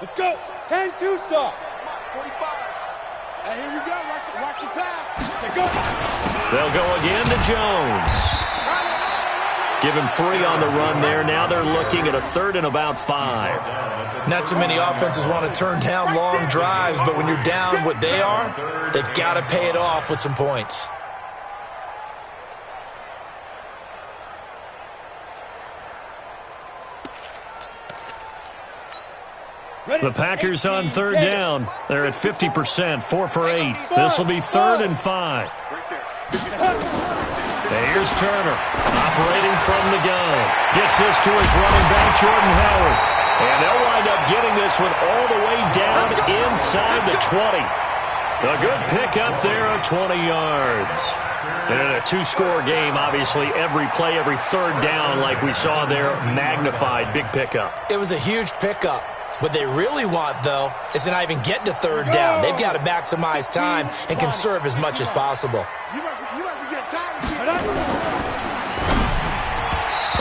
Let's go. 10-2 stop. 45. Hey, here we go. Watch the pass. Go. They'll go again to Jones. Give him 3 on the run there. Now they're looking at a 3rd and about 5. Not too many offenses want to turn down long drives, but when you're down what they are, they've got to pay it off with some points. The Packers on 3rd down. They're at 50%, 4 for 8. This will be 3rd and 5. Here's Turner, operating from the gun. Gets this to his running back, Jordan Howard. And they'll wind up getting this one all the way down inside the 20. A good pickup there of 20 yards. And in a 2-score game, obviously, every play, every 3rd down, like we saw there, magnified, big pickup. It was a huge pickup. What they really want, though, is to not even get to 3rd down. They've got to maximize time and conserve as much as possible.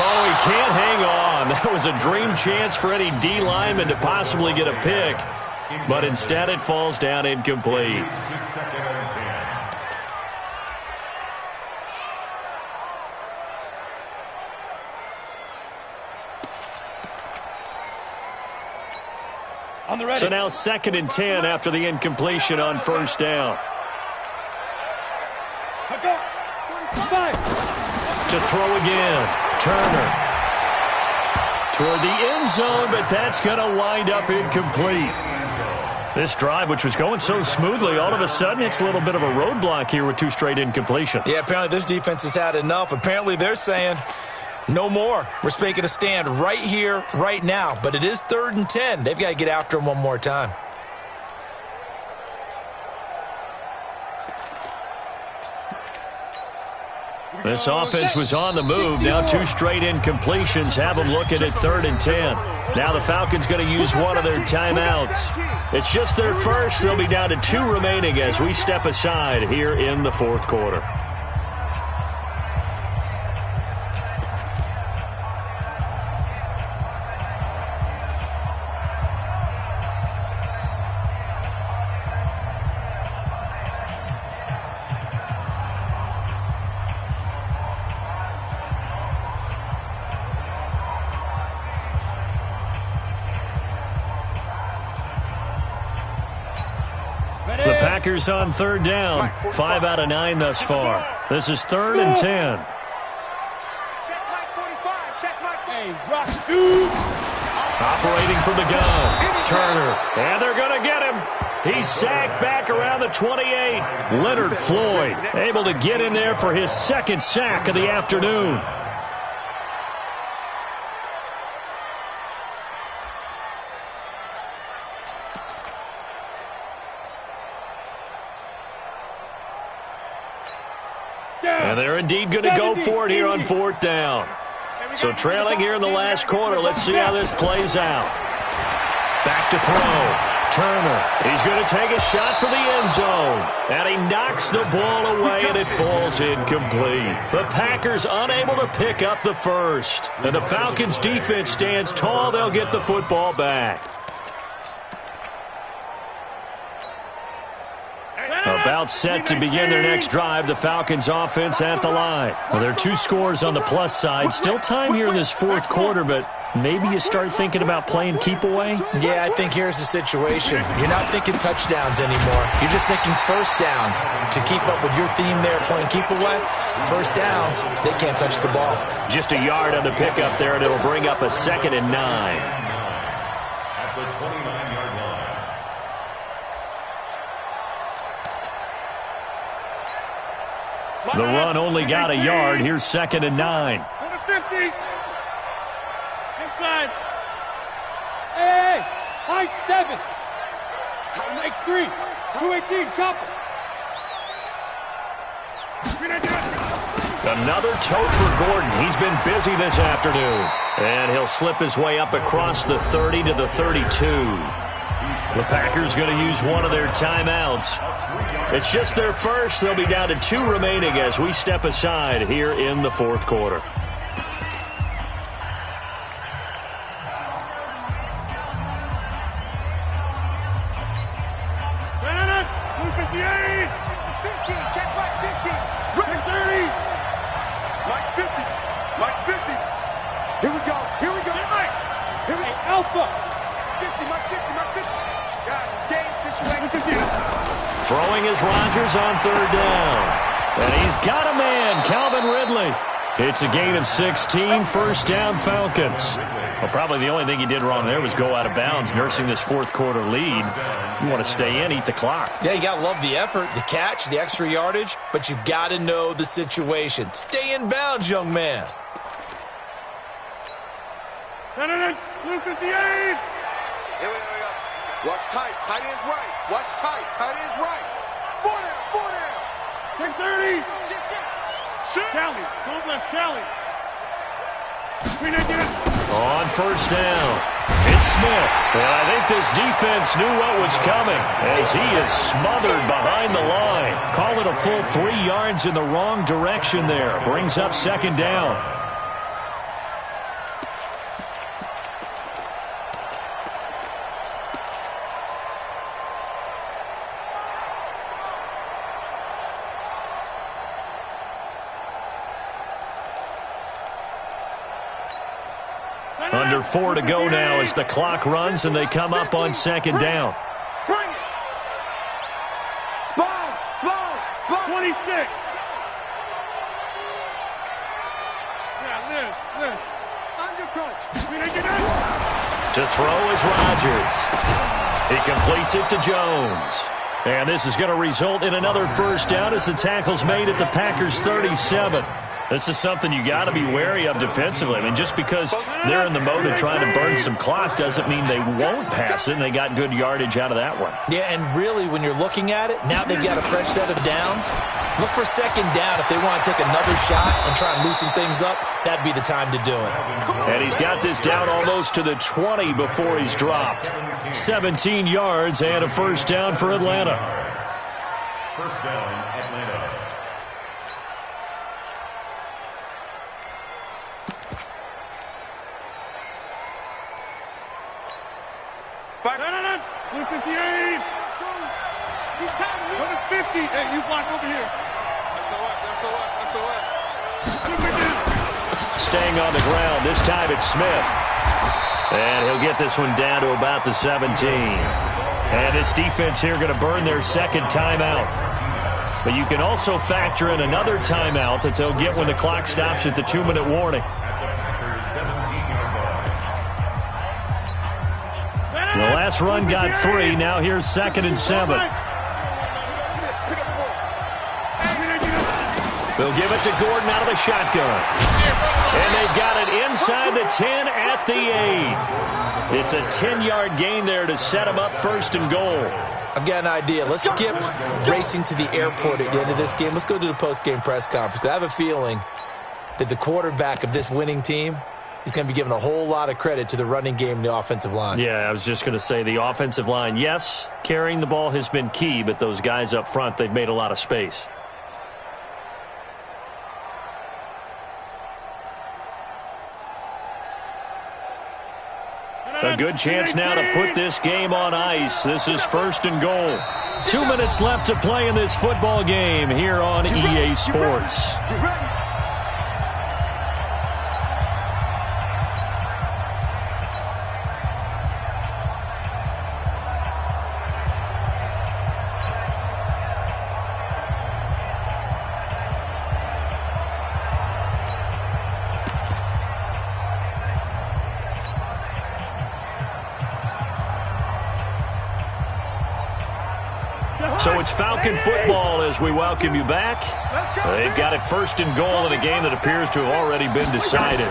Oh, he can't hang on. That was a dream chance for any D lineman to possibly get a pick. But instead it falls down incomplete. So now 2nd and 10 after the incompletion on 1st down. To throw again. Turner. Toward the end zone, but that's going to wind up incomplete. This drive, which was going so smoothly, all of a sudden it's a little bit of a roadblock here with 2 straight incompletions. Yeah, apparently this defense has had enough. Apparently they're saying, no more. We're making a stand right here, right now. But it is 3rd and 10. They've got to get after him one more time. This offense was on the move. Now 2 straight incompletions have them looking at 3rd and 10. Now the Falcons going to use one of their timeouts. It's just their first. They'll be down to 2 remaining as we step aside here in the 4th quarter. The Packers on 3rd down. 5 out of 9 thus far. This is 3rd and 10. Operating from the gun. Turner. And they're going to get him. He's sacked back around the 28. Leonard Floyd able to get in there for his 2nd sack of the afternoon. And they're indeed going to go for it here on 4th down. So trailing here in the last quarter, let's see how this plays out. Back to throw. Turner. He's going to take a shot for the end zone. And he knocks the ball away, and it falls incomplete. The Packers unable to pick up the first. And the Falcons' defense stands tall. They'll get the football back. About set to begin their next drive, the Falcons offense at the line. Well, there are 2 scores on the plus side. Still time here in this 4th quarter, but maybe you start thinking about playing keep away? Yeah, I think here's the situation. You're not thinking touchdowns anymore. You're just thinking 1st downs. To keep up with your theme there, playing keep away, 1st downs, they can't touch the ball. Just a yard on the pickup there, and it'll bring up a 2nd and 9. At the 29-yard line. The run only got a yard. Here's 2nd and 9. 50. Inside. Hey, high 7. X3. 218. Chop it. Another tote for Gordon. He's been busy this afternoon. And he'll slip his way up across the 30 to the 32. The Packers going to use one of their timeouts. It's just their first. They'll be down to 2 remaining as we step aside here in the 4th quarter. Alpha. 50, my 50, my 50. Guys, it's game situation. Throwing is Rodgers on third down. And he's got a man, Calvin Ridley. It's a gain of 16, first down Falcons. Well, probably the only thing he did wrong there was go out of bounds, nursing this fourth quarter lead. You want to stay in, eat the clock. Yeah, you got to love the effort, the catch, the extra yardage, but you got to know the situation. Stay in bounds, young man. Blue 58. Here we go. Watch tight. Tight end's right. Watch tight. Tight end's right. 4 down. 10-30. Shit. Shalley. Don't left Shalley. On first down, it's Smith. And I think this defense knew what was coming as he is smothered behind the line. Call it a full 3 yards in the wrong direction there. Brings up second down. Under 4 to go now as the clock runs and they come up on second down. Bring it. Sponge. 26. Yeah, Liz. Under crunch. To throw is Rodgers. He completes it to Jones. And this is going to result in another first down as the tackle's made at the Packers' 37. This is something you got to be wary of defensively. I mean, just because they're in the mode of trying to burn some clock doesn't mean they won't pass it, and they got good yardage out of that one. Yeah, and really, when you're looking at it, now they've got a fresh set of downs. Look for second down. If they want to take another shot and try and loosen things up, that'd be the time to do it. And he's got this down almost to the 20 before he's dropped. 17 yards and a first down for Atlanta. First down, Atlanta. Blue 58. He's tied. Go to 50. Hey, you block over here. SOS. Staying on the ground. This time it's Smith. And he'll get this one down to about the 17. And this defense here going to burn their second timeout. But you can also factor in another timeout that they'll get when the clock stops at the 2-minute warning. The last run got 3. Now here's 2nd and 7. They'll give it to Gordon out of the shotgun. And they've got it inside the 10 at the 8. It's a 10-yard gain there to set them up first and goal. I've got an idea. Let's skip racing to the airport at the end of this game. Let's go to the post-game press conference. I have a feeling that the quarterback of this winning team is going to be given a whole lot of credit to the running game and the offensive line. Yeah, I was just going to say the offensive line, yes, carrying the ball has been key, but those guys up front, they've made a lot of space. A good chance now to put this game on ice. This is first and goal. 2 minutes left to play in this football game here on EA Sports. So it's Falcon football as we welcome you back. They've got it first and goal in a game that appears to have already been decided.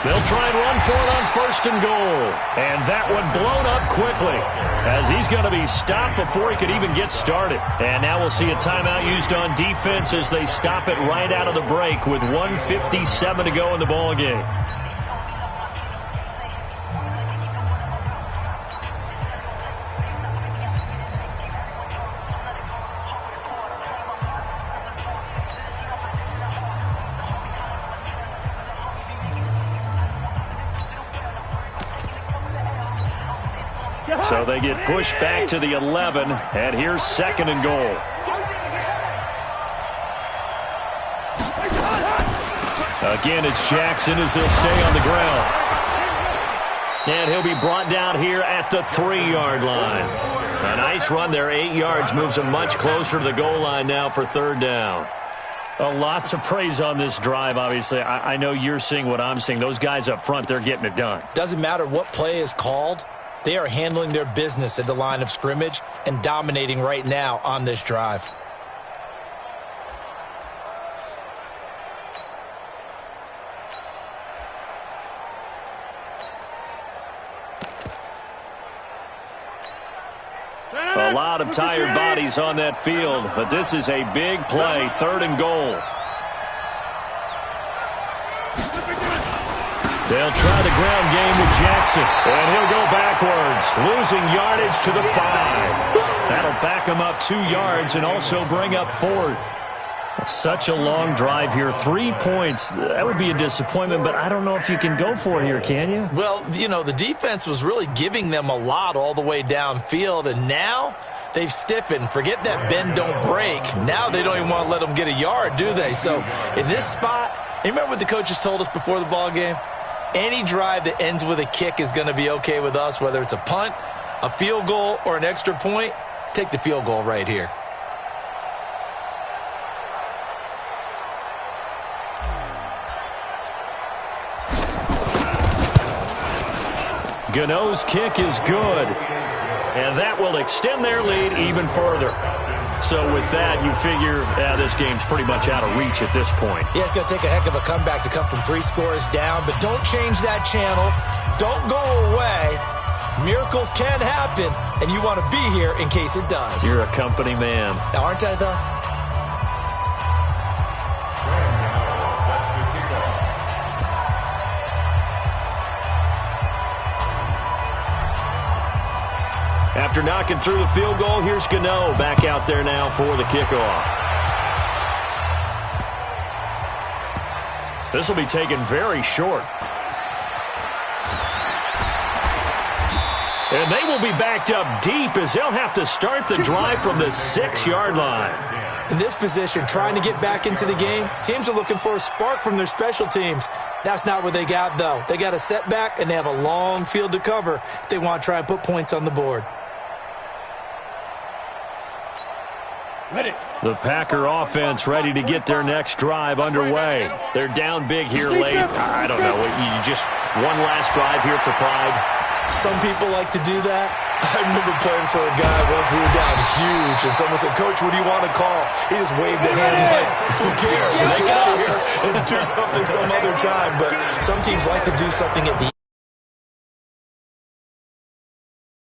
They'll try and run for it on first and goal. And that one blown up quickly as he's going to be stopped before he could even get started. And now we'll see a timeout used on defense as they stop it right out of the break with 1:57 to go in the ball game. So they get pushed back to the 11, and here's second and goal. Again, it's Jackson as he'll stay on the ground. And he'll be brought down here at the 3-yard line. A nice run there, 8 yards, moves him much closer to the goal line now for 3rd down. A lot to praise on this drive, obviously. I know you're seeing what I'm seeing. Those guys up front, they're getting it done. Doesn't matter what play is called. They are handling their business at the line of scrimmage and dominating right now on this drive. A lot of tired bodies on that field, but this is a big play, 3rd and goal. They'll try the ground game with Jackson, and he'll go backwards, losing yardage to the 5. That'll back him up 2 yards and also bring up 4th. Such a long drive here. 3 points, that would be a disappointment, but I don't know if you can go for it here, can you? Well, you know, the defense was really giving them a lot all the way downfield, and now they've stiffened. Forget that bend, don't break. Now they don't even want to let them get a yard, do they? So in this spot, you remember what the coaches told us before the ball game? Any drive that ends with a kick is going to be okay with us, whether it's a punt, a field goal, or an extra point. Take the field goal right here. Gano's kick is good, and that will extend their lead even further. So with that, you figure this game's pretty much out of reach at this point. Yeah, it's going to take a heck of a comeback to come from 3 scores down, but don't change that channel. Don't go away. Miracles can happen, and you want to be here in case it does. You're a company man. Aren't I, though? After knocking through the field goal, here's Gano back out there now for the kickoff. This will be taken very short. And they will be backed up deep as they'll have to start the drive from the 6-yard line. In this position, trying to get back into the game, teams are looking for a spark from their special teams. That's not what they got, though. They got a setback, and they have a long field to cover if they want to try and put points on the board. The Packer offense ready to get their next drive underway. They're down big here late. I don't know. You just one last drive here for pride. Some people like to do that. I remember playing for a guy once. We were down huge, and someone said, "Coach, what do you want to call?" He just waved a hand like, "Who cares? Just get out of here and do something some other time." But some teams like to do something at the